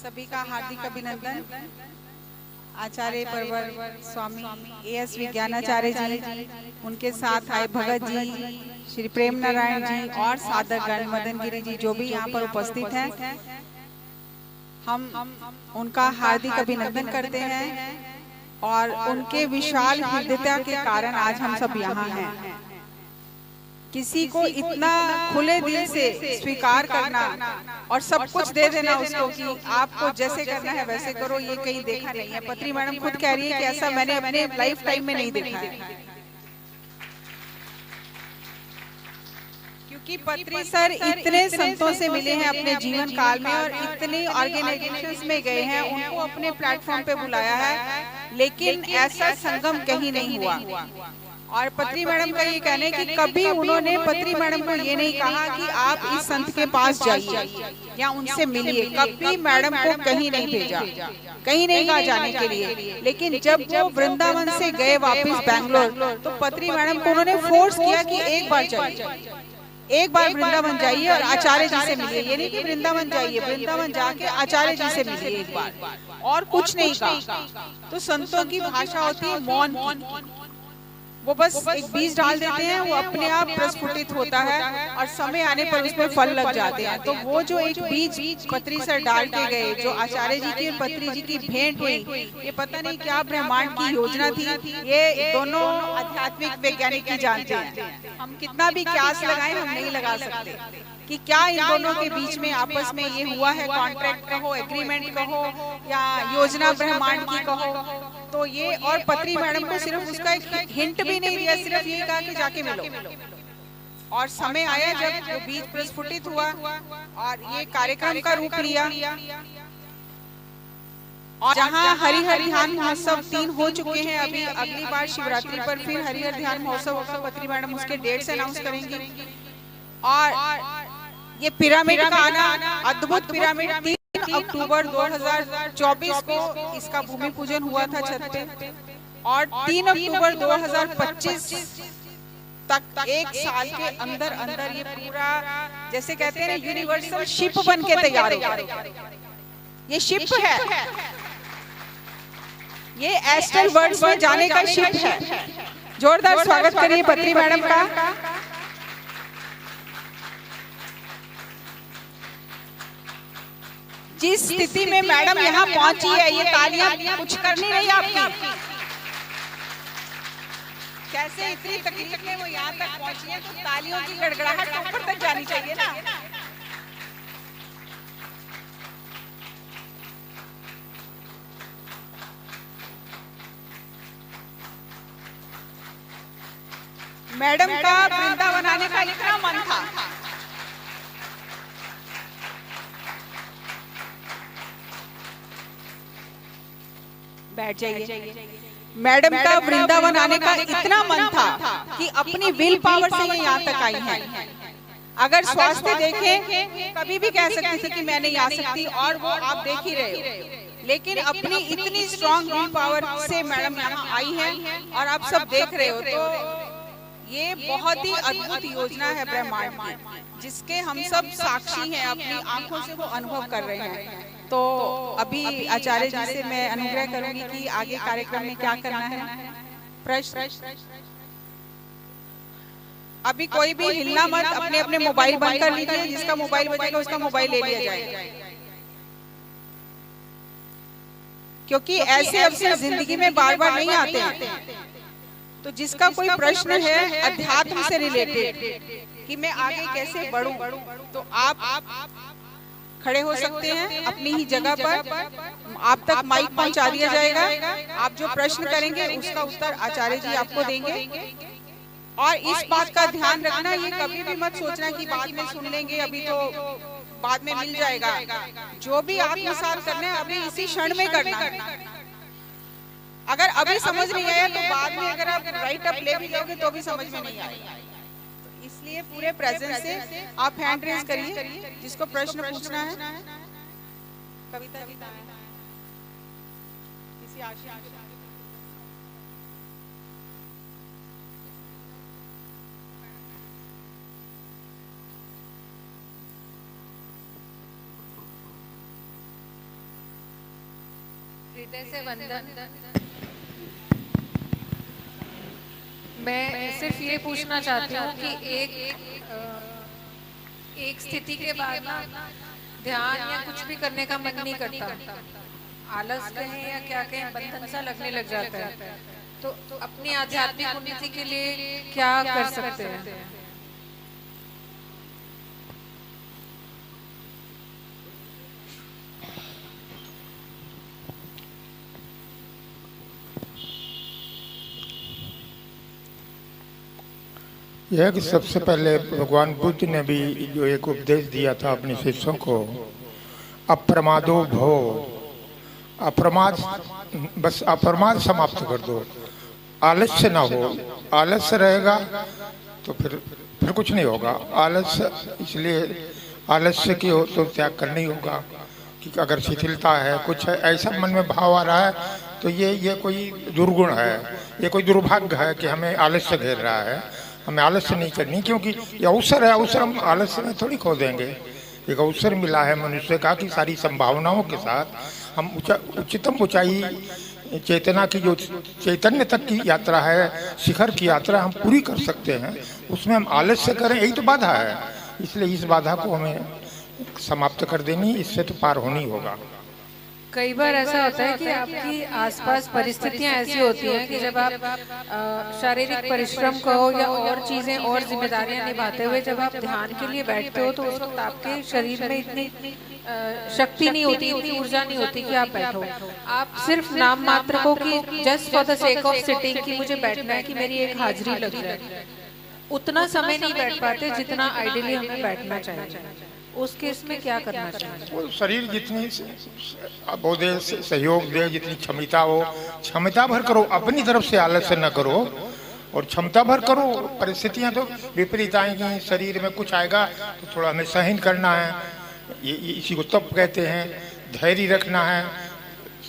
सभी का हार्दिक अभिनंदन। आचार्य परवर स्वामी एएस विज्ञानाचार्य जी, उनके साथ आए भगत जी, श्री प्रेम नारायण जी और साधकगण मदन गिरी जी जो भी यहाँ पर उपस्थित हैं, हम उनका हार्दिक अभिनंदन करते हैं और उनके विशाल हृदयता के कारण आज हम सब यहाँ हैं। किसी को इतना खुले दिल से स्वीकार करना और सब कुछ दे देना उसको कि आपको जैसे करना है वैसे करो, ये कहीं देखा नहीं है। पत्री मैडम खुद कह रही है कि ऐसा मैंने अपने लाइफ टाइम में नहीं देखा है, क्योंकि पत्री सर इतने संतों से मिले हैं अपने जीवन काल में और इतने ऑर्गेनाइजेशंस में गए हैं, उनको अपने प्लेटफॉर्म पे बुलाया है, लेकिन ऐसा संगम कहीं नहीं हुआ। और पत्री मैडम का ये कहना है कि कभी उन्होंने पत्री मैडम को ये नहीं कहा कि आप इस संत के पास जाइए या उनसे मिलिए, कभी मैडम को कहीं नहीं भेजा, कहीं नहीं कहा जाने के लिए। लेकिन जब वो वृंदावन से गए वापस बैंगलोर, तो पत्री मैडम को उन्होंने फोर्स किया कि एक बार जाइए, एक बार वृंदावन जाइए और आचार्य जी से मिलिए। ये नहीं कि वृंदावन जाइए, वृंदावन जाके आचार्य जी से मिलिए एक बार, और कुछ नहीं कहा। तो संतों की भाषा होती है मौन की, वो बस एक बीज डाल देते हैं, वो अपने आप प्रस्फुटित होता है और समय आने पर उसमें फल लग जाते हैं। तो वो जो एक बीज पत्री सर डाल के गए, जो आचार्य जी की और पत्री जी की भेंट हुई, ये पता नहीं क्या ब्रह्मांड की योजना थी। ये दोनों आध्यात्मिक वैज्ञानिक ही जानते हैं, हम कितना भी क्यास लगाएं हम नहीं लगा सकते कि क्या इन दोनों के बीच में आपस में ये हुआ है, कॉन्ट्रैक्ट कहो, एग्रीमेंट कहो या योजना ब्रह्मांड की कहो। तो ये और पत्री मैडम को सिर्फ उसका एक हिंट भी नहीं दिया, सिर्फ ये कहा कि जाके मिलो। और समय आया जब वो बीज प्रस्फुटित हुआ और ये कार्यक्रम का रूप लिया, और जहाँ हरिहर ध्यान महोत्सव 3 हो चुके हैं, अभी अगली बार शिवरात्रि पर फिर हरिहर ध्यान महोत्सव होगा। पत्री मैडम उसके डेट्स अनाउंस करेंगी। और ये पिरामिड का आना, अद्भुत पिरामिड 3 अक्टूबर 2024 को इसका भूमि पूजन हुआ था छत पे, और 3 अक्टूबर 2025 तक एक साल के अंदर अंदर ये पूरा, जैसे कहते हैं ना, यूनिवर्सल शिप बन के तैयार हो। ये शिप है, ये एस्ट्रल वर्ल्ड्स में जाने का शिप है। जोरदार स्वागत करिए पत्री मैडम का। जिस स्थिति में मैडम यहाँ पहुंची है, ये तालियां कुछ करनी नहीं आपकी, कैसे इतनी तकलीफ में वो यहाँ तक पहुंची है, तो तालियों की गड़गड़ाहट तो ऊपर तक जानी चाहिए ना। मैडम का वृंदावन आने का इतना मन था, बैठ जाइए। मैडम का वृंदावन आने का इतना मन था कि अपनी विल पावर से ये यहाँ तक आई हैं। अगर स्वास्थ्य देखें, कभी भी कह सकती थी कि मैं नहीं आ सकती, और वो आप देख ही रहे हो। लेकिन अपनी इतनी स्ट्रॉन्ग विल पावर से मैडम यहाँ आई हैं और आप सब देख रहे हो। तो ये बहुत ही अद्भुत योजना है ब्रह्मांड की, जिसके हम सब साक्षी हैं, अपनी आंखों से वो अनुभव कर रहे हैं। तो अभी आचार्य जी से मैं अनुग्रह करूंगी कि आगे कार्यक्रम में क्या करना है। प्रश्न, अभी कोई भी हिलना मत, अपने अपने मोबाइल बंद कर लीजिए, जिसका मोबाइल बजेगा उसका मोबाइल ले लिया जाएगा, क्योंकि ऐसे अवसर जिंदगी में बार बार नहीं आते हैं। तो जिसका कोई प्रश्न है अध्यात्म से रिलेटेड कि मैं आगे कैसे बढ़ूं, तो आप खड़े हो सकते हैं अपनी ही जगह पर, आप तक माइक पहुंचा दिया जाएगा। आप जो प्रश्न करेंगे उसका उत्तर आचार्य जी आपको देंगे। और इस बात का ध्यान रखना, ये कभी भी मत सोचना कि बाद में सुन लेंगे, अभी तो बाद में मिल जाएगा। जो भी आत्मसात करना है अभी इसी क्षण में करना है। अगर अभी समझ नहीं आया तो बाद में अगर आप राइट अप ले भी लोगे तो भी समझ में नहीं आएगा। इसलिए पूरे प्रेजेंस से आप हैंड रेज करिए जिसको प्रश्न पूछना है। कविता जी किसी आशा हृदय से वंदन। मैं सिर्फ ये पूछना चाहती हूँ कि एक स्थिति के बाद ना ध्यान या कुछ भी करने का मन नहीं करता, आलस कहें या क्या कहें, बंधन सा लगने लग जाता है। तो अपनी आध्यात्मिक उन्नति के लिए क्या कर सकते हैं? यह कि सबसे पहले भगवान बुद्ध ने भी जो एक उपदेश दिया था अपने शिष्यों को, अप्रमादो भव, अप्रमाद, बस अप्रमाद समाप्त कर दो, आलस्य ना हो। आलस्य रहेगा तो फिर कुछ नहीं होगा। आलस्य, इसलिए आलस्य की हो तो त्याग करना ही होगा कि अगर शिथिलता है, कुछ है, ऐसा मन में भाव आ रहा है तो ये कोई दुर्गुण है, ये कोई दुर्भाग्य है कि हमें आलस्य घेर रहा है। हमें आलस्य नहीं करनी, क्योंकि ये अवसर है, अवसर हम आलस्य में थोड़ी खो देंगे। एक अवसर मिला है मनुष्य का कि सारी संभावनाओं के साथ हम उच्चतम ऊंचाई चेतना की, जो चैतन्य तक की यात्रा है, शिखर की यात्रा हम पूरी कर सकते हैं। उसमें हम आलस्य करें, यही तो बाधा है। इसलिए इस बाधा को हमें समाप्त कर देनी, इससे तो पार होनी होगा। कई बार ऐसा होता है कि आपकी आसपास परिस्थितियां ऐसी होती हैं कि जब आप शारीरिक परिश्रम कहो या और चीजें और जिम्मेदारियां निभाते हुए जब आप ध्यान के लिए बैठते हो तो उस वक्त आपके शरीर में इतनी शक्ति नहीं होती, इतनी ऊर्जा नहीं होती कि आप बैठो। आप सिर्फ नाम मात्र को कि just for the sake of sitting कि मुझे बैठना है, कि मेरी एक हाजिरी लग जाए, उतना समय नहीं बैठ पाते जितना आइडियली हमें बैठना चाहिए। उस केस में क्या करना चाहिए? वो शरीर जितनी वो दे, सहयोग दे, जितनी क्षमता हो, क्षमता भर करो, अपनी तरफ से आलस्य न करो और क्षमता भर करो। परिस्थितियां तो विपरीत आएंगी, शरीर में कुछ आएगा तो थोड़ा हमें सहन करना है, ये इसी को तप कहते हैं। धैर्य रखना है,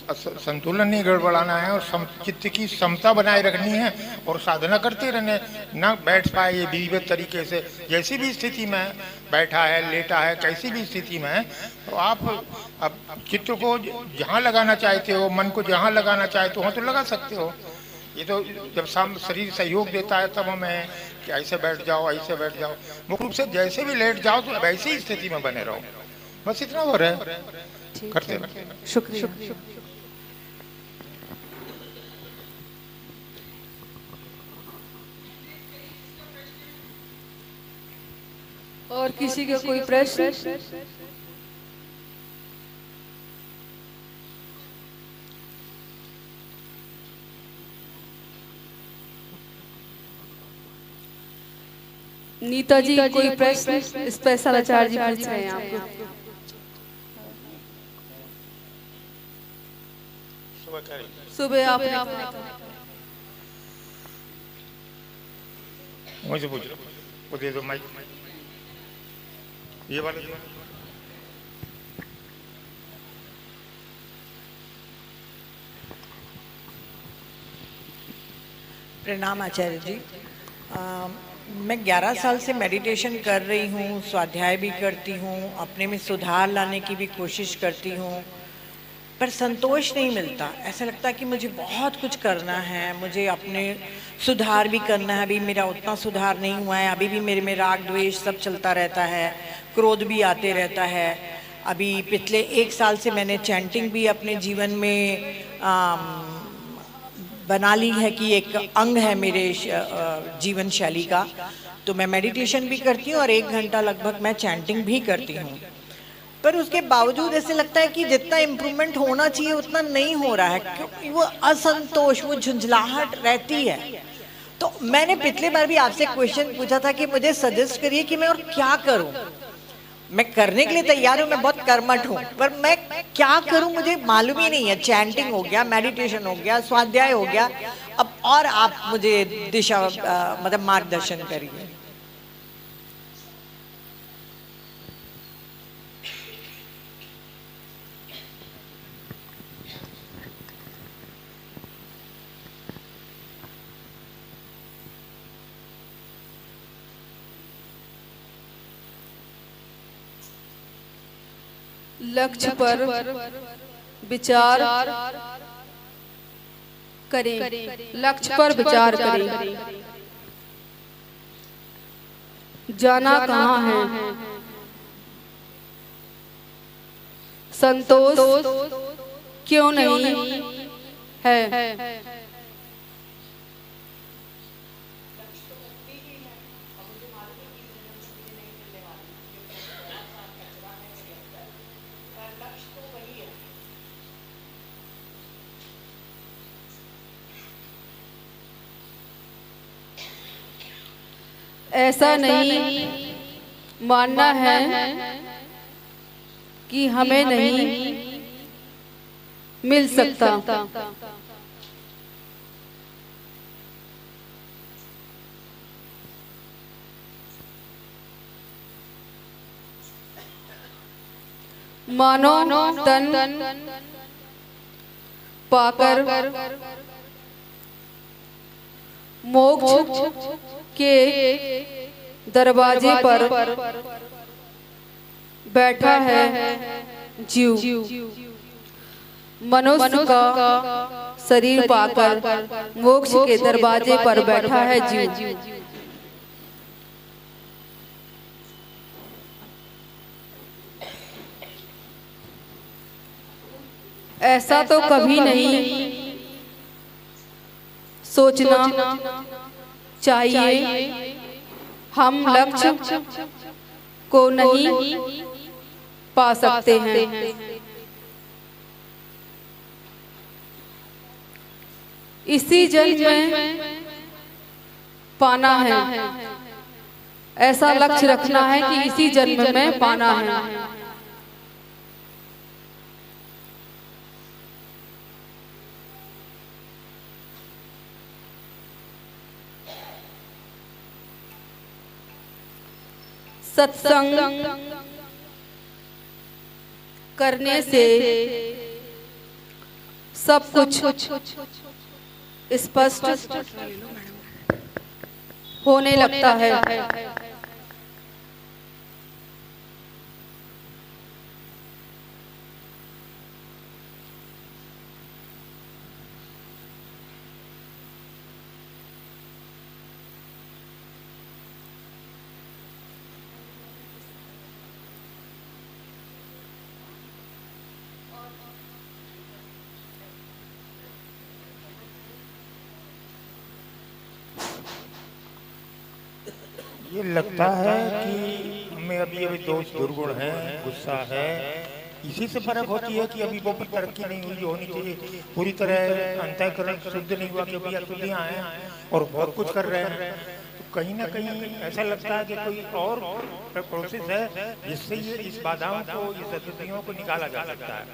संतुलन नहीं गड़बड़ाना है और चित्त की समता बनाए रखनी है और साधना करते रहने। ना बैठ पाए ये विविध तरीके से, जैसी भी स्थिति में बैठा है, लेटा है, कैसी भी स्थिति में है, तो आप अब चित्त को जहाँ लगाना चाहते हो, मन को जहाँ लगाना चाहते हो तो लगा सकते हो। ये तो जब शरीर सहयोग देता है तब हमें कि ऐसे बैठ जाओ, ऐसे बैठ जाओ। मुख्य रूप से जैसे भी लेट जाओ तो वैसी ही स्थिति में बने रहो, बस इतना हो रहा है, करते रहो। शुक्रिया। और किसी का कोई प्रश्न? नीता जी कोई प्रश्न? स्पेशल आचार्य जी पूछ रहे हैं आपको। सुबह आपने मुझे पूछ लो, वो दे दो माइक, ये वाला। प्रणाम आचार्य जी। मैं 11 साल से मेडिटेशन कर रही हूँ, स्वाध्याय भी करती हूँ, अपने में सुधार लाने की भी कोशिश करती हूँ, पर संतोष नहीं मिलता। ऐसा लगता है कि मुझे बहुत कुछ करना है, मुझे अपने सुधार भी करना है। अभी मेरा उतना सुधार नहीं हुआ है, अभी भी मेरे में राग द्वेष सब चलता रहता है, क्रोध भी आते रहता है। अभी पिछले 1 साल से मैंने चैंटिंग भी अपने जीवन में बना ली है कि एक अंग है मेरे जीवन शैली का। तो मैं मेडिटेशन भी करती हूँ और 1 घंटा लगभग मैं चैंटिंग भी करती हूँ, पर उसके बावजूद ऐसे लगता है कि जितना इम्प्रूवमेंट होना चाहिए उतना नहीं हो रहा है, क्योंकि वो असंतोष, वो झुंझलाहट रहती है। तो मैंने पिछले बार भी आपसे क्वेश्चन पूछा था कि मुझे सजेस्ट करिए कि मैं और क्या करूं। मैं करने के लिए तैयार हूँ, मैं बहुत कर्मठ हूँ, पर मैं क्या करूँ मुझे मालूम ही नहीं है। चैंटिंग हो गया, मेडिटेशन हो गया, स्वाध्याय हो गया, अब और आप मुझे दिशा मतलब मार्गदर्शन करिए। लक्ष्य पर विचार करें, लक्ष्य पर विचार करें। जाना कहाँ है, संतोष क्यों नहीं है। ऐसा नहीं मानना है कि हमें नहीं मिल सकता। मानो तन पाकर मोक्ष के दरवाजे पर बैठा है जीव। मनुष्य का शरीर पाकर मोक्ष के दरवाजे पर बैठा है जीव। ऐसा तो कभी नहीं सोचना चाहिए हम लक्ष्य को नहीं पा सकते हैं। इसी जन्म में पाना है, ऐसा लक्ष्य रखना है कि इसी जन्म में पाना है। सत्संग करने से सब कुछ स्पष्ट होने लगता है। ये लगता है कि हमें अभी अभी दोष दुर्गुण है, गुस्सा है, इसी से फर्क होती है कि अभी वो तरक्की नहीं हुई जो होनी चाहिए। पूरी तरह अंतःकरण शुद्ध नहीं हुआ क्योंकि अशुद्धियां हैं और बहुत कुछ कर रहे हैं। तो कहीं ना कहीं ऐसा लगता है कि कोई और प्रोसेस है जिससे ये इस बाधाओं को, इस अशुद्धियों को निकाला जा सकता है।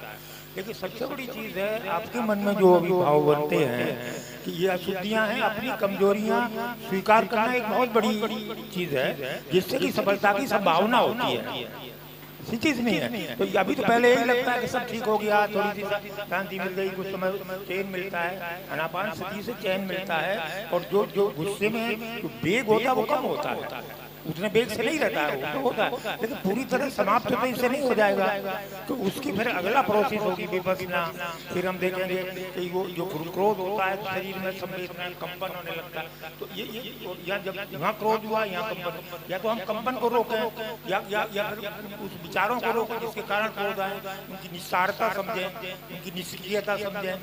लेकिन सबसे बड़ी चीज है आपके मन में जो अभी भाव बनते हैं कि ये अशुद्धियां हैं, अपनी कमजोरियां स्वीकार करना एक बहुत बड़ी चीज है जिससे कि सफलता की संभावना होती है। ऐसी चीज नहीं है। तो अभी तो पहले यही लगता है कि सब ठीक हो गया, थोड़ी सी शांति मिल गई, कुछ समय चैन मिलता है, आनापान सती से चैन मिलता है। और जो गुस्से में जो वेग होता है वो कम होता है, उतने बेग से नहीं रहता है, वो तो होता है लेकिन पूरी तरह समाप्त तो इससे नहीं हो जाएगा। तो उसकी फिर अगला प्रोसेस होगी विपස්සना। फिर हम देखेंगे कि वो जो क्रोध होता है शरीर में संवेदना कंपन होने लगता है। तो ये या जब यहाँ क्रोध हुआ यहाँ कंपन, या तो हम कंपन को रोकें या उस विचारों को रोकें जिसके कारण क्रोध आए, उनकी निस्सारता समझें, उनकी निष्क्रियता समझें।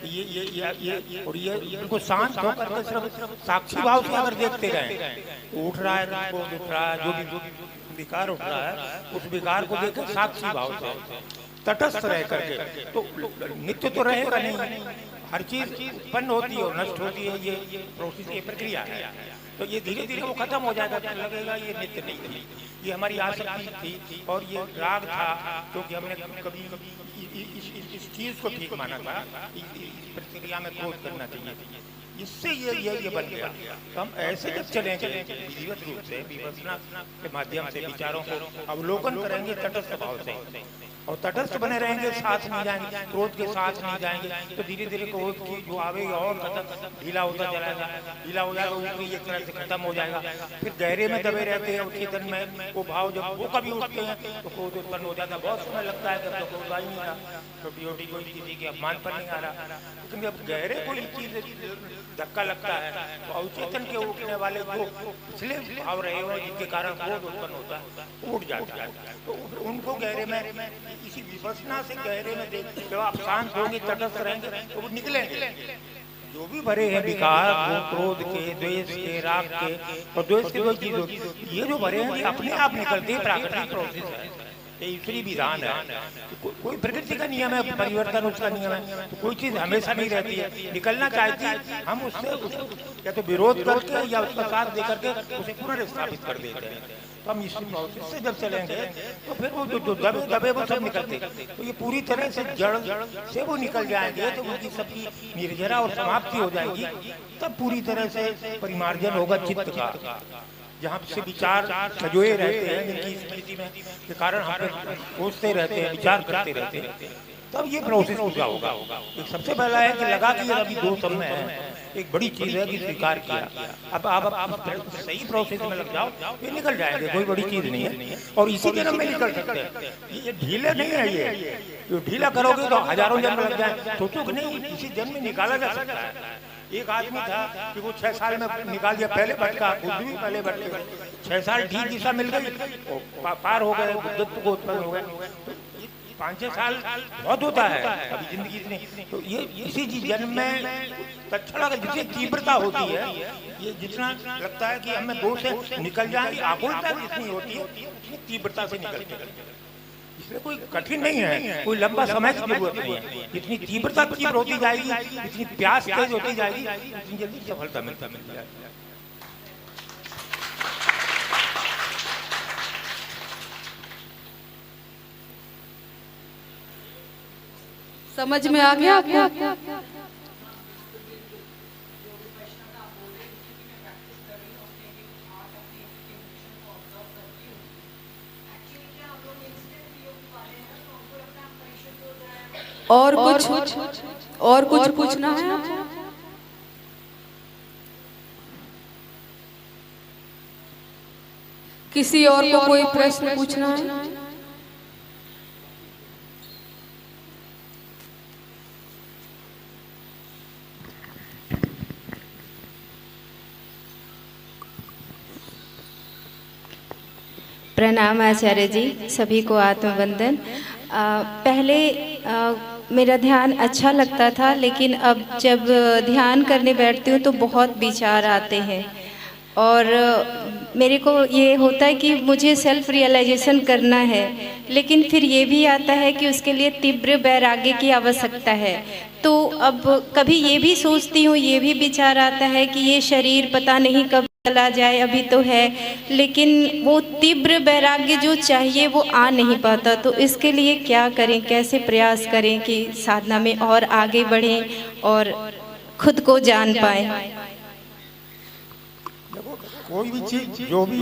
ये और ये उनको शांत होकर सिर्फ साक्षी भाव से अगर देखते रहें, उठ रहा है उठ रहा है, जो भी विकार उठ रहा है उस विकार को देखकर साक्षी भाव से तटस्थ रह करके, तो नित्य तो रहेगा नहीं, हर चीज उत्पन्न होती है और नष्ट होती है। ये प्रोसेस, ये प्रक्रिया है। तो ये धीरे धीरे वो खत्म हो जाएगा, तो लगेगा ये नित्य नहीं थी, ये हमारी आसक्ति थी और ये राग था क्योंकि हमने कभी इस चीज को ठीक माना था, इस प्रक्रिया में क्रोध करना चाहिए। इससे ये बन गया। तो हम ऐसे जब चलेंगे विधिवत रूप से विपස්සना के माध्यम से विचारों को अवलोकन करेंगे तटस्थ भाव से, और तटस्थ बने रहेंगे, साथ नहीं जाएंगे, क्रोध के साथ नहीं जाएंगे, तो धीरे धीरे क्रोध की जो आवेगी और ढीला होता जाएगा, ढीला हो जाएगा, वो एक तरह से खत्म हो जाएगा। फिर गहरे में दबे रहते हैं, चेतन में वो भाव जब वो कभी उठते हैं तो क्रोध उत्पन्न हो जाता है। बहुत समय लगता है जब तक क्रोध आ ही नहीं रहा, छोटी छोटी कोई किसी के अपमान पर नहीं आ रहा, लेकिन जब गहरे कोई चीज धक्का लगता है तो अवचेतन के उठने वाले जो पिछले भाव रहे हुए जिनके कारण क्रोध उत्पन्न होता है वो उठ जाता है। तो उनको गहरे में इसी विपස්සना से गहरे में देख जब आप शांत होंगे, तटस्थ रहेंगे तो वो निकलेंगे। जो भी भरे हैं विकार, वो क्रोध के, द्वेष के, राग के, और द्वेष के कोई चीज होती, ये जो भरे हैं ये अपने आप निकलते हैं, प्राकृतिक प्रोसेस है, ये ईश्वरीय विधान है। कोई प्रकृति का नियम है, परिवर्तन उसका नियम है, तो कोई चीज हमेशा नहीं रहती है, निकलना चाहती है, हम उससे या तो विरोध करके या उसका साथ देकर के उसे पुनर्स्थापित कर देते हैं। तो हम इस प्रोसेस से जब चलेंगे तो फिर वो जो दबे वो सब निकलते, तो ये पूरी तरह से जड़ से वो निकल जाएंगे, तो उनकी सबकी निर्जरा और समाप्ति हो जाएगी। तब पूरी तरह से परिमार्जन होगा चित्त का, जहाँ से विचार सजोए रहते हैं, जिनकी स्मृति में के कारण हम सोचते रहते हैं, विचार करते रहते हैं, तब ये प्रोसेस पूरा होगा। एक सबसे पहला है कि लगा कि अभी दो सब में है, एक बड़ी चीज है कि स्वीकार किया। अब आप सही प्रोसेस में लग जाओ, ये निकल जाएंगे, कोई बड़ी चीज नहीं है, और इसी जन्म में निकल सकते हैं। ये ढीले नहीं है, ये ढीला करोगे तो हजारों जन्म लग जाए, सोचो कि नहीं इसी जन्म में निकाला जा सकता है। एक आदमी था कि वो 6 साल में निकाल दिया, पहले भटका, खुद भी पहले भटके, 6 साल ठीक दिशा मिल गई, पार हो गए, बुद्धत्व को उत्पन्न हो गए। 5-6 साल बहुत होता है अभी जिंदगी इतनी, तो ये इसी जन्म में तत्क्षण जितनी तीव्रता होती है, ये जितना लगता है कि हमें दो से निकल जाएंगे, आकुलता जितनी होती है उतनी तीव्रता से निकलती है। इसलिए कोई कठिन नहीं है, कोई लंबा समय की जरूरत नहीं है, इतनी तीव्रता तीव्र होती जाएगी, इतनी प्यास तेज होती जाएगी, इतनी जल्दी सफलता मिलती जाएगी। समझ में आ गया आपको? और कुछ पूछना है आपको? किसी और को कोई प्रश्न पूछना है? प्रणाम आचार्य जी, सभी को आत्मवंदन। पहले मेरा ध्यान अच्छा लगता था, लेकिन अब जब ध्यान करने बैठती हूँ तो बहुत विचार आते हैं, और मेरे को ये होता है कि मुझे सेल्फ रियलाइजेशन करना है, लेकिन फिर ये भी आता है कि उसके लिए तीव्र वैराग्य की आवश्यकता है। तो अब कभी ये भी सोचती हूँ, ये भी विचार आता है कि ये शरीर पता नहीं कब चला जाए, अभी तो है, लेकिन वो तीव्र वैराग्य जो चाहिए वो आ नहीं पाता। तो इसके लिए क्या करें, कैसे प्रयास करें कि साधना में और आगे बढ़ें और खुद को जान पाएं? कोई भी चीज जो भी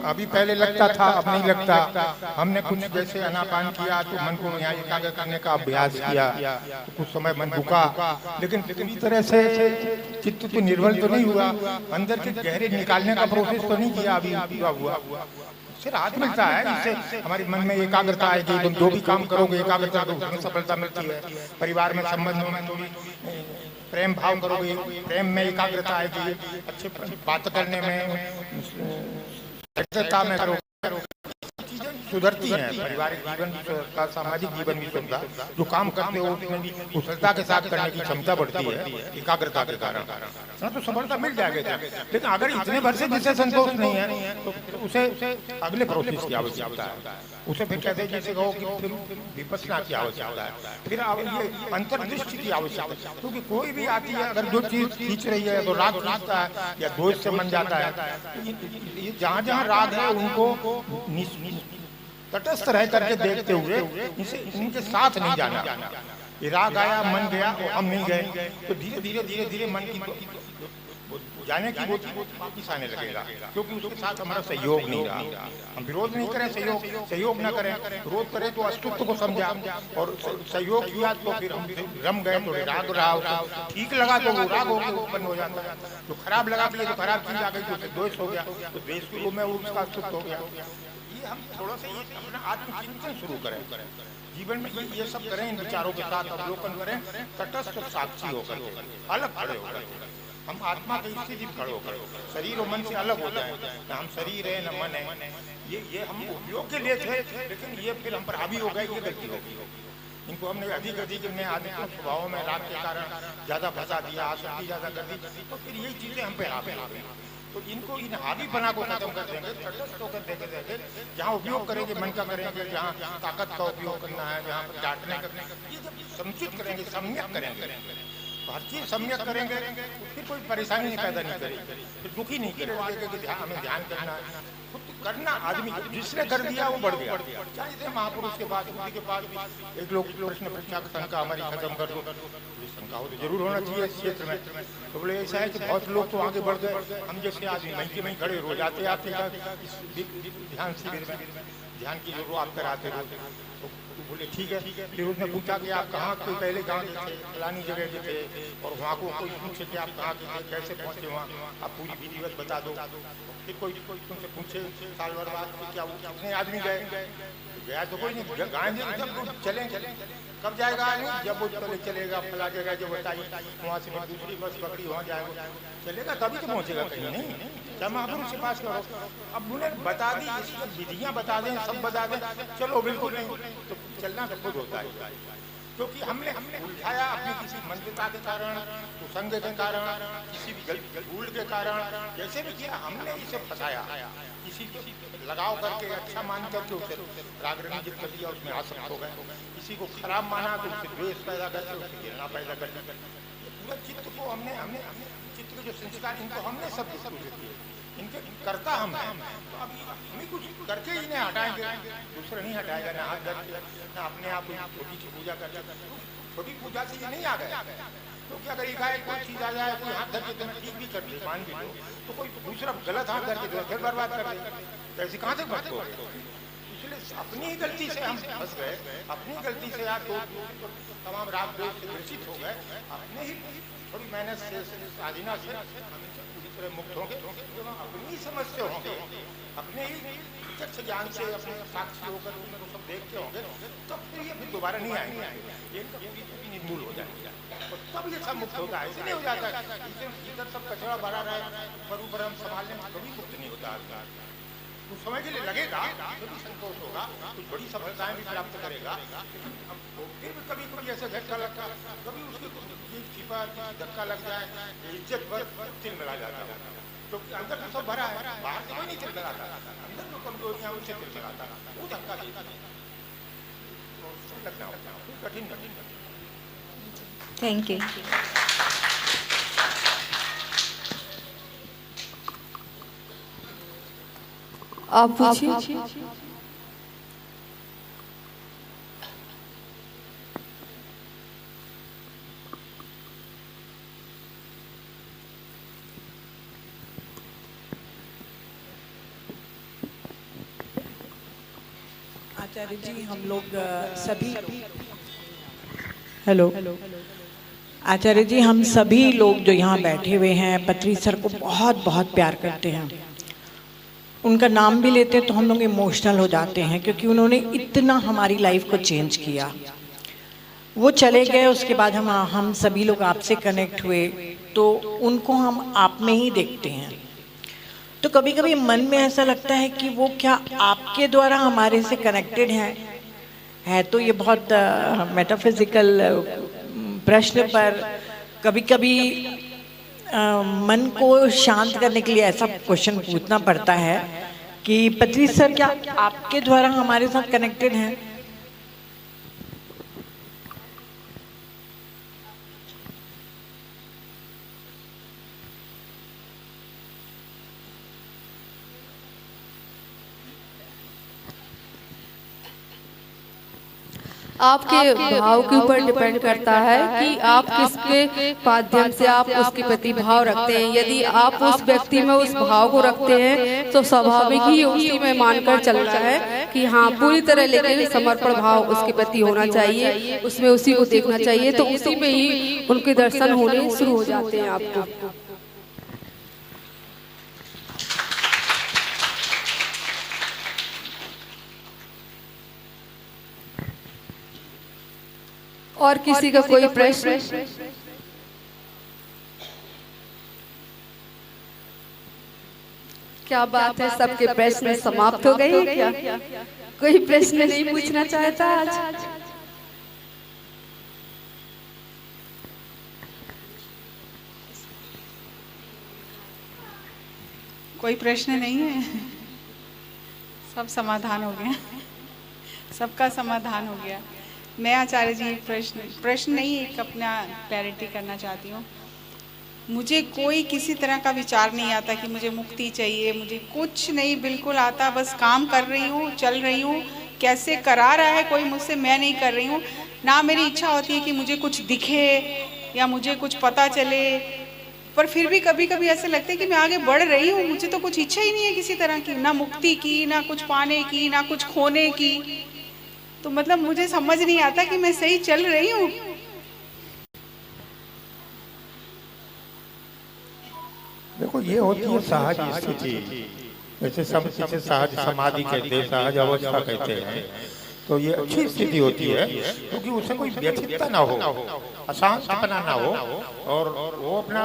अभी पहले लगता था अब नहीं लगता, हमने कुछ जैसे आनापान किया तो मन को यहाँ एकाग्र करने का अभ्यास किया, तो कुछ समय मन रुका, लेकिन पूरी तरह से चित्त तो निर्मल तो नहीं हुआ, अंदर के गहरे निकालने का प्रोसेस तो नहीं किया अभी हुआ। उससे राहत मिलता है, जिससे हमारे मन में एकाग्रता आएगी, तुम जो भी काम करोगे एकाग्रता तो उसमें सफलता मिलती है। परिवार में संबंधों में थोड़ी प्रेम भाव करोगे, प्रेम में एकाग्रता आएगी, अच्छे बात करने में, में करोगे, चीजें सुधरती हैं। पारिवारिक जीवन भी सुधरता, सामाजिक जीवन भी सुधरता, जो काम करते हो उसमें भी कुशलता के साथ करने की क्षमता बढ़ती है एकाग्रता के कारण, तो सफलता मिल जाएगी। लेकिन अगर इतने भर से जिसे संतोष नहीं है तो उसे अगले प्रोसेस की आवश्यकता है, उसे फिर कहते हैं जैसे कहो कि फिर विपස්සना की आवश्यकता है, फिर ये अंतर्दृष्टि की आवश्यकता है। क्योंकि कोई भी आती है, अगर जो चीज खींच रही है तो राग खींचता है या दोष से मन जाता है, ये जहाँ जहाँ राग है उनको तटस्थ रह करके देखते हुए इनके साथ नहीं जाना, ये राग आया, मन गया और हम नहीं गए, तो धीरे धीरे धीरे धीरे मन की जाने की वो वापिस आने लगेगा, क्योंकि उसके साथ हमारा सहयोग नहीं रहा। हम विरोध नहीं करें, सहयोग न करें, विरोध करें तो अस्तित्व को समझा, और सहयोग किया तो फिर हम रम गए, तो राग रहा, ठीक लगा तो वो राग होकर उत्पन्न हो जाता है, जो खराब लगा कि ये तो खराब चीज आ गई तो द्वेष हो गया, तो द्वेष के रूप में उसका अस्तित्व हो गया। ये हम थोड़ा सा ये अपना आत्मचिंतन शुरू करें, जीवन में ये सब करें, इन विचारों के साथ अवलोकन करें, तटस्थ साक्षी होकर, अलग खड़े होकर, हम आत्मा की स्थिति में खड़े होकर, शरीर और मन से अलग हो जाए, न हम शरीर है न मन है। ये हम उपयोग के लिए थे, लेकिन ये फिर हम पर हावी हो गए, ये गलती हो गई। इनको हमने अधिक में आदतों स्वभाव में राग के कारण ज्यादा फंसा दिया, आसक्ति ज्यादा कर दी, तो फिर यही चीजें हम पे हावी हो गई। तो इनको इन हावीपना को खत्म कर देंगे, तटस्थ होकर देखे देखे, जहाँ उपयोग करेंगे मन का करेंगे, जहाँ ताकत का उपयोग करना है, जहाँ डांटने का, ये जब समुचित करेंगे, सम्यक करेंगे, हर चीज सम्यक करेंगे, तो फिर कोई परेशानी नहीं पैदा नहीं करेगी, फिर दुखी नहीं करेंगे कि हमें ध्यान करना है, खुद करना। आदमी जिसने कर दिया वो बढ़ गया। चाहे महापुरुष के पास, उसी के पास भी एक लोग प्रश्न परीक्षा का शंका हमारी खत्म कर दो, शंका हो तो जरूर होना चाहिए इस क्षेत्र में। तो बोले ऐसा है कि बहुत लोग तो आगे बढ़ गए, हम जैसे आदमी वहीं के वहीं खड़े, रोज आते आते ध्यान शिविर में ध्यान की शुरुआत कराते रोज। तो बोले ठीक है। फिर उसने पूछा कि आप कहाँ कोई पहले कहाँ के थे, फलानी जगह के थे, और वहाँ को कोई पूछे कि आप कहाँ के थे, कैसे पहुँचे वहाँ, आप पूरी विधिवत बता दो। फिर कोई तुमसे पूछे साल भर बाद क्या कितने आदमी गए, गया तो कोई नहीं, गाँव जब चले कब जाएगा आदमी, जब वो पहले चलेगा फला जगह जो बताइए, वहाँ से दूसरी बस पकड़ी वहाँ जाएगा, चलेगा तभी तो पहुँचेगा, कहीं नहीं। जब महापुरुष के पास करो, अब उन्हें बता दी, विधियाँ बता दें, सब बता दें, चलो बिल्कुल नहीं, तो चलना तो खुद होता है, क्योंकि हमने उलझाया अपनी किसी मंदता के कारण, कुसंग के कारण, किसी भी गलती भूल के कारण, जैसे भी किया हमने इसे फंसाया, किसी को लगाव करके अच्छा मान करके उसे राग रंजित कर दिया, उसमें आसक्त हो गए, किसी को खराब माना तो उससे द्वेष पैदा करके उससे घृणा पैदा करके, पूरा चित्त को हमने चित्त के जो संस्कार इनको हमने सब दिए, इनके करता हम हैं, तो अब हमें कुछ करके ही नहीं हटाएंगे, दूसरा नहीं हटाएगा, ना हाथ धर के, ना अपने आप छोटी सी पूजा कर, छोटी पूजा से ये नहीं आ गया, क्योंकि अगर एक कोई चीज आ जाए, कोई हाथ धर के तुम्हें ठीक भी कर ले, मान भी लो, तो कोई दूसरा गलत हाथ धर के फिर बर्बाद कर दे, तो ऐसे कहाँ से बच हो? इसलिए अपनी ही गलती से हम फंस गए, अपनी गलती से यार तमाम राग द्वेष से ग्रसित हो गए, अपने ही थोड़ी मेहनत से साधना से पूरी तरह मुक्त होंगे, अपनी ही समझ से होंगे, अपने ही प्रत्यक्ष ज्ञान से अपने साक्षी होकर उनको सब देखते होंगे, तब फिर ये दोबारा नहीं आएंगे, ये निर्मूल हो जाएंगे, और तब ये सब मुक्त होगा। ऐसे नहीं हो जाता इधर सब कचरा भरा रहे, ऊपर हम संभालने में कभी मुक्त नहीं होता। कुछ समय के लिए लगेगा, कभी संतोष होगा, कुछ बड़ी सफलताएं भी प्राप्त करेगा, फिर भी कभी कभी ऐसा झटका लगता, कभी उसके छिपा धक्का लग जाए, इज्जत पर तिल मिला जाता है, तो अंदर तो सब भरा है, बाहर से कोई नहीं तिल मिलाता, अंदर जो कमजोरियां उनसे तिल मिलाता, वो धक्का देता है, लगना होता है, कठिन। Thank you. आप पूछिए। आचार्य जी, हम लोग सभी हेलो आचार्य जी, हम सभी लोग जो यहाँ बैठे हुए हैं पत्री सर को बहुत बहुत प्यार करते हैं। उनका नाम भी लेते हैं तो हम लोग इमोशनल हो जाते हैं, क्योंकि उन्होंने इतना हमारी लाइफ को चेंज किया। वो चले गए, उसके बाद हम सभी लोग आपसे कनेक्ट हुए, तो उनको हम आप में ही देखते हैं। तो कभी कभी मन में ऐसा लगता है कि वो क्या आपके द्वारा हमारे से कनेक्टेड है तो ये बहुत मेटाफिजिकल प्रश्न, पर कभी कभी मन को शांत करने के लिए ऐसा क्वेश्चन पूछना पड़ता है कि पत्री सर क्या आपके द्वारा हमारे साथ कनेक्टेड हैं? आपके भाव के ऊपर डिपेंड करता है कि आप किसके माध्यम से आप उसके प्रति भाव रखते हैं। यदि आप उस व्यक्ति में उस भाव को रखते हैं तो स्वाभाविक ही उसी में मानकर चल रहा है कि हाँ पूरी तरह लेकर समर्पण भाव उसके प्रति होना चाहिए, उसमें उसी को देखना चाहिए, तो उसी में ही उनके दर्शन होने शुरू हो जाते हैं आपको। और किसी का कोई प्रश्न? क्या बात है, सबके प्रश्न समाप्त हो गए हैं क्या? कोई प्रश्न नहीं पूछना चाहता आज? कोई प्रश्न नहीं है, सब समाधान हो गया, सबका समाधान हो गया। मैं आचार्य जी प्रश्न नहीं, एक अपना क्लैरिटी करना चाहती हूँ। मुझे कोई किसी तरह का विचार नहीं आता कि मुझे मुक्ति चाहिए, मुझे कुछ नहीं बिल्कुल आता, बस काम कर रही हूँ, चल रही हूँ, कैसे करा रहा है कोई मुझसे, मैं नहीं कर रही हूँ। ना मेरी इच्छा होती है कि मुझे कुछ दिखे या मुझे कुछ पता चले, पर फिर भी कभी कभी ऐसा लगता है कि मैं आगे बढ़ रही हूँ, मुझे तो कुछ इच्छा ही नहीं है किसी तरह की, ना मुक्ति की, ना कुछ पाने की, ना कुछ खोने की। तो मतलब मुझे समझ नहीं आता कि मैं सही चल रही हूँ। देखो ये होती है सहज स्थिति, जैसे सब चीजें सहज समाधि कहते हैं, सहज अवस्था कहते हैं। तो ये अच्छी स्थिति होती है क्योंकि उसमें कोई व्यथितता ना हो, अशांतपना ना हो, और वो अपना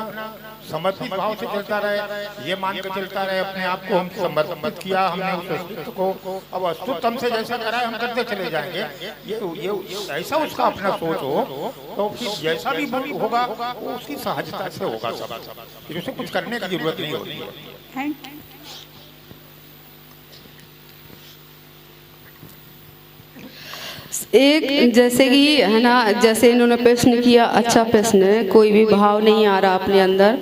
समर्पित भाव से चलता रहे, ये मान कर चलता रहे अपने आप को हम समर्पित किया हमने उस अस्तित्व को, अब अस्तित्व हमसे जैसा करा है हम करते चले जाएंगे। ये ऐसा उसका अपना सोच हो तो फिर जैसा भी होगा वो उसकी सहजता से होगा सब, फिर उसे कुछ करने की जरूरत नहीं होती है। Thank you. एक जैसे कि है ना, जैसे इन्होंने प्रश्न किया, अच्छा प्रश्न है, कोई भी भाव नहीं आ रहा अपने अंदर,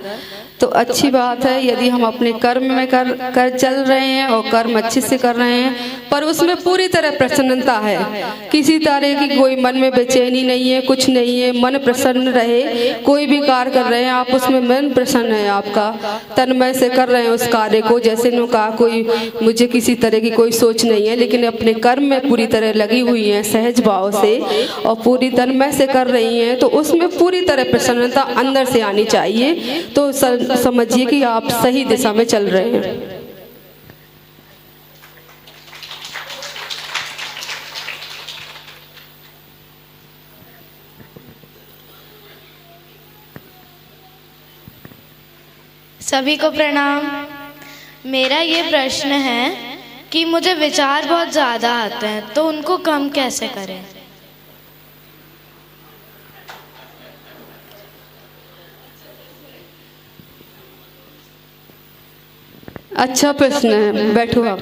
तो अच्छी बात है यदि हम अपने कर्म में कर चल रहे हैं और कर्म अच्छे से कर रहे हैं, पर उसमें पूरी तरह प्रसन्नता है, किसी तरह की कोई मन में बेचैनी नहीं है, कुछ नहीं है, मन प्रसन्न रहे, कोई भी कार्य कर रहे हैं आप उसमें मन प्रसन्न है आपका, तन्मय से कर रहे हैं उस कार्य को। जैसे इन्होंने कहा कोई मुझे किसी तरह की कोई सोच नहीं है, लेकिन अपने कर्म में पूरी तरह लगी हुई हैं सहज भाव से और पूरी तन्मय से कर रही हैं, तो उसमें पूरी तरह प्रसन्नता अंदर से आनी चाहिए। तो समझिए कि आप सही दिशा में चल रहे हैं। सभी को प्रणाम। मेरा ये प्रश्न है कि मुझे विचार बहुत ज़्यादा आते हैं, तो उनको कम कैसे करें? अच्छा प्रश्न है, बैठो आप।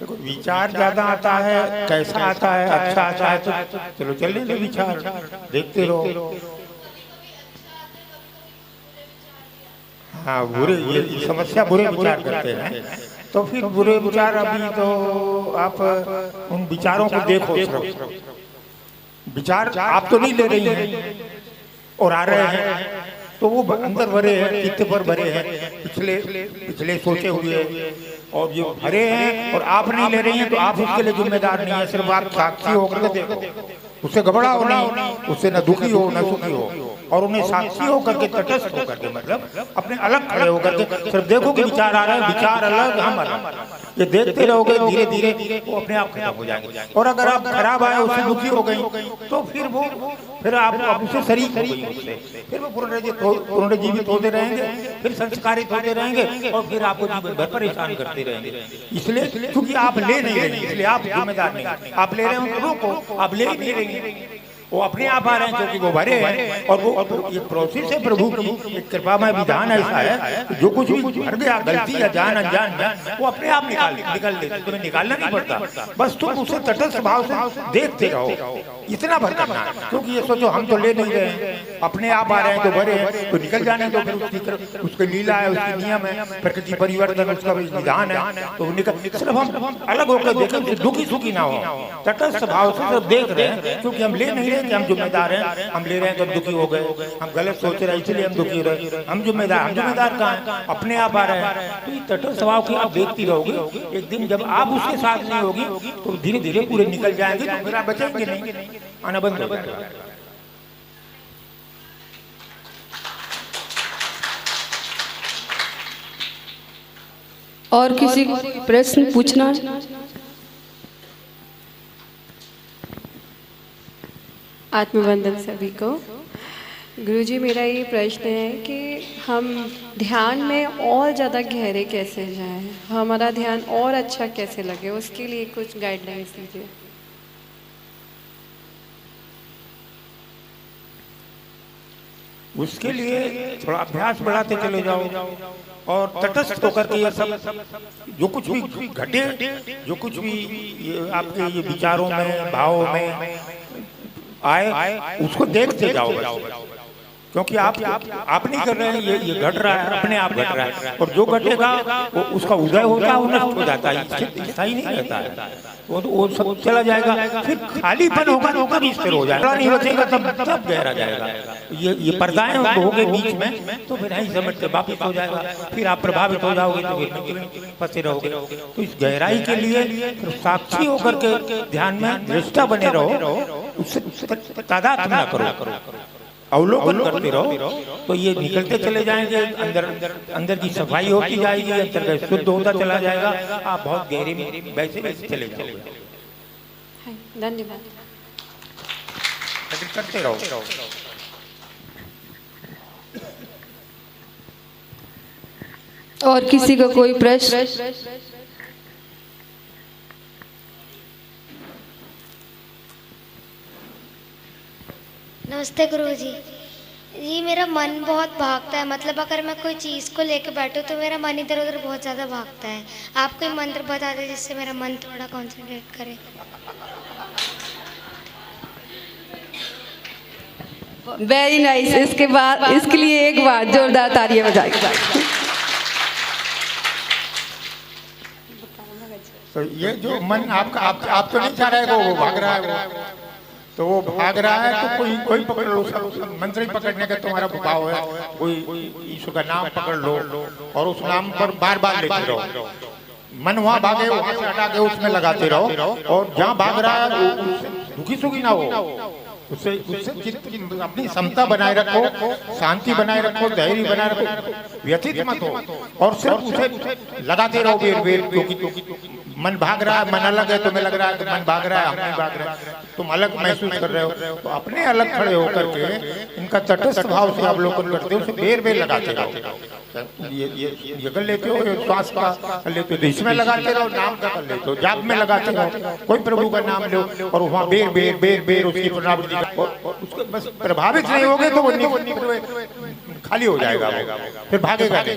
देखो विचार ज्यादा आता है, कैसा आता है, अच्छा आता है तो चलो चलने दो, विचार देखते रहो। हाँ बुरे, ये समस्या बुरे विचार करते हैं, तो फिर बुरे विचार अभी तो आप उन विचारों को देखो, विचार आप तो नहीं ले रही हैं और आ रहे हैं, तो वो अंदर भरे हैं, चित्त पर भरे हैं, पिछले सोचे हुए, और ये भरे हैं और आप नहीं ले रही हैं, तो आप उसके लिए जिम्मेदार नहीं है, सिर्फ आप साक्षी होकर के देखो, उससे घबराओ नहीं, उससे न दुखी हो न सुखी हो, और उन्हें साक्षी होकर के, तटस्थ होकर के, मतलब अपने अलग खड़े होकर के सिर्फ देखो कि विचार आ रहे हैं, विचार अलग हम अलग, ये देखते रहोगे धीरे धीरे वो अपने आप खत्म हो जाएंगे। और अगर आप खराब आए, उससे दुखी हो गई, तो फिर आप उससे शरीक हो गई, उससे फिर वो पुनर्जीवित होते रहेंगे, फिर संस्कारित होते रहेंगे, और फिर आपको जीवन भर परेशान करते रहेंगे। इसलिए क्योंकि आप ले नहीं रहे, इसलिए आप जिम्मेदार नहीं, आप ले रहे हो तो रोको, आप ले नहीं रहे वो अपने आप आ रहे हैं क्योंकि वो भरे हैं। और वो ये प्रोसेस है प्रभु की, एक कृपा में विधान ऐसा है, जो कुछ भी भर गया गलती या जान अनजान वो अपने आप निकल देते, तुम्हें निकालना नहीं पड़ता, बस तुम उसे तटस्थ भाव से देखते रहो, इतना भर करना है। क्योंकि ये सोचो हम तो ले नहीं रहे हैं, अपने आप आ रहे हैं तो भरे हैं, तो निकल जाने दो, फिर उसकी लीला है, उसकी नियम है, प्रकृति परिवर्तन उसका विधान है, तो निकल। सिर्फ हम अलग होकर देखें, दुखी सुखी ना हो, तटस्थ भाव से सब देख रहे हैं, क्योंकि हम ले नहीं रहे कि हम जिम्मेदार हैं, हम ले रहे हैं तो हम दुखी हो गए, हम गलत सोच रहे हैं इसलिए हम दुखी हो रहे, हम जिम्मेदार कहाँ हैं, अपने आप आ रहे हैं। तो ये तटस्थ स्वभाव की आप देखती रहोगे, एक दिन जब आप उसके साथ नहीं होगी तो धीरे धीरे पूरे निकल जाएंगे, तो फिर आप बचेंगे नहीं, आना बंद हो जाएगा। और किसी प्रश्न पूछना है? आत्मवंदन सभी को। गुरुजी, मेरा ये प्रश्न है कि हम ध्यान में और ज़्यादा गहरे कैसे जाएं, हमारा ध्यान और अच्छा कैसे लगे, उसके लिए कुछ गाइडलाइंस दीजिए। उसके लिए थोड़ा अभ्यास बढ़ाते चले जाओ और तटस्थ होकर के ये सब जो कुछ भी घटे, जो कुछ भी ये आपके ये विचारों में भावों में आए, उसको देखते जाओ, क्योंकि आप नहीं कर रहे हैं, ये घट रहा है, अपने आप घट रहा है, और जो घटेगा वो उसका उदय होता है, वो नष्ट हो जाता है, स्थायी नहीं रहता है, वो सब चला जाएगा, फिर खालीपन होगा तो कभी स्थिर हो जाएगा, नहीं बचेगा तब गहरा जाएगा। ये पर्दाएं हो गए बीच में, तो फिर नहीं समझते वापिस हो जाएगा, फिर आप प्रभावित हो जाओगे, तो फिर फंसे रहोगे। तो इस गहराई के लिए साक्षी होकर के ध्यान में दृष्टा बने रहो, उससे तादाद ना करो, अवलोकन करते रहो, तो ये निकलते चले जाएंगे, अंदर की सफाई होती जाएगी, अंतर शुद्ध होता चला जाएगा, आप बहुत गहरे में वैसे चले जाओगे। धन्यवाद। करते रहो। और किसी का कोई प्रश्न? नमस्ते गुरुजी। जी मेरा मन बहुत भागता है, मतलब अगर मैं कोई चीज़ को लेकर बैठूं तो मेरा मन इधर उधर बहुत ज़्यादा भागता है। आप कोई मंत्र बता दें जिससे मेरा मन थोड़ा कंसंट्रेट करे। Very nice. इसके बाद इसके लिए एक बार जोरदार तालियां बजाइए। तो ये जो मन आपका आप तो नहीं चाह रहे हो, वो भाग रहा है, तो वो भाग रहा है, तो कोई पकड़ लो, मंत्र ही पकड़ने का तुम्हारा भाव है, कोई ईश्वर का नाम पकड़ लो और उस नाम पर बार बार लेते रहो। मन वहाँ भागे, वहाँ से हटा के उसमें लगाते रहो, और जहाँ भाग रहा है दुखी सुखी ना हो, उससे अपनी समता बनाए रखो, शांति बनाए रखो, धैर्य बनाए रखो, व्यथित मत हो, और सिर्फ उसे लगाते रहो बेर बेर, क्योंकि मन भाग रहा है, मन अलग है, तुम्हें लग रहा है कि मन भाग रहा है, हम नहीं भाग रहे हैं, तुम अलग महसूस कर रहे हो, तो अपने अलग खड़े होकर के इनका तटस्थ भाव से अवलोकन करते हो, उसे बेर बेर लगाते रहो। ये कर लेते हो, श्वास का कर लेते हो, इसमें लगाते रहो, नाम का कर लेते हो, जाप में लगाते रहो, कोई प्रभु का नाम लो और वहाँ बेर बेर बेर बेर उसकी पुनरावृत्ति, उसको बस प्रभावित नहीं होगे तो वो खाली हो जाएगा, फिर भागेगा नहीं।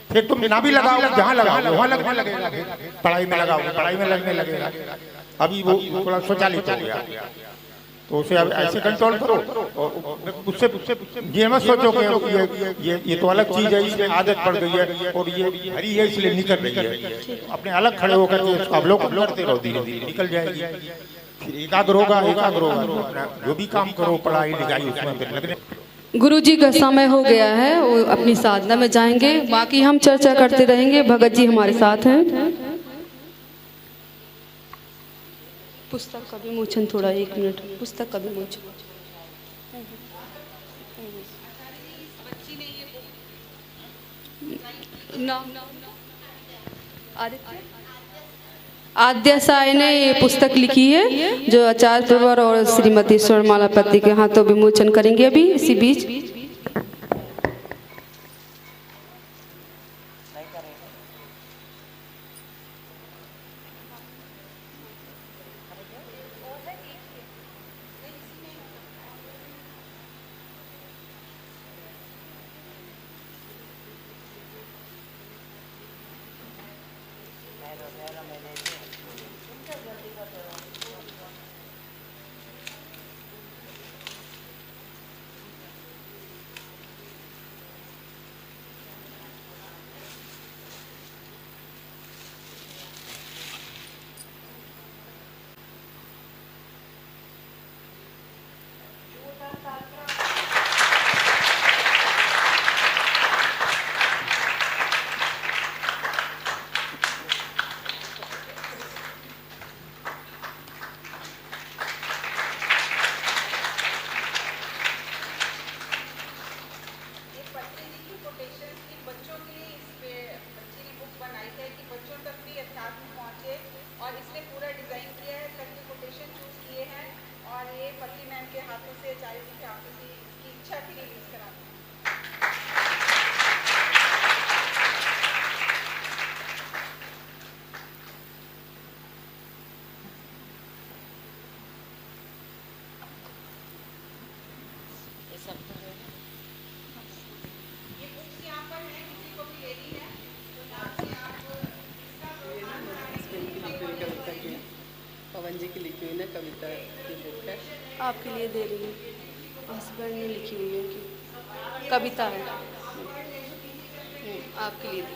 फिर तुम ना भी लगाओ, जहाँ लगाओ वहाँ लगने लगेगा, पढ़ाई में लगाओ, पढ़ाई में लगने लगेगा। अभी वो थोड़ा स्वचालित हो गया, तो उसे अब ऐसे कंट्रोल करो, और उससे ये मत सोचो कि ये तो अलग चीज है, इसमें आदत पड़ गई है और ये हरी है इसलिए निकल रही है। अपने अलग खड़े होकर के उसको अवलोकन करते रहो, धीरे धीरे निकल जाएगी, फिर एकाग्र होगा, जो भी काम करो, पढ़ाई लिखाई, उसमें फिर लगने। गुरुजी का समय हो गया है, वो अपनी साधना में जाएंगे, बाकी हम चर्चा करते रहेंगे। भगत जी हमारे साथ हैं। पुस्तक का विमोचन, थोड़ा 1 मिनट, पुस्तक का विमोचन। आद्या साय ने ये पुस्तक लिखी है, जो आचार्य प्रवर और श्रीमती स्वर्णमालापति के हाथों विमोचन करेंगे अभी इसी बीच। पवन जी की लिखी हुई ना कविता की बुक है, आपके लिए दे रही हूँ। हस्बैंड ने लिखी हुई है कि कविता है, आपके लिए दी।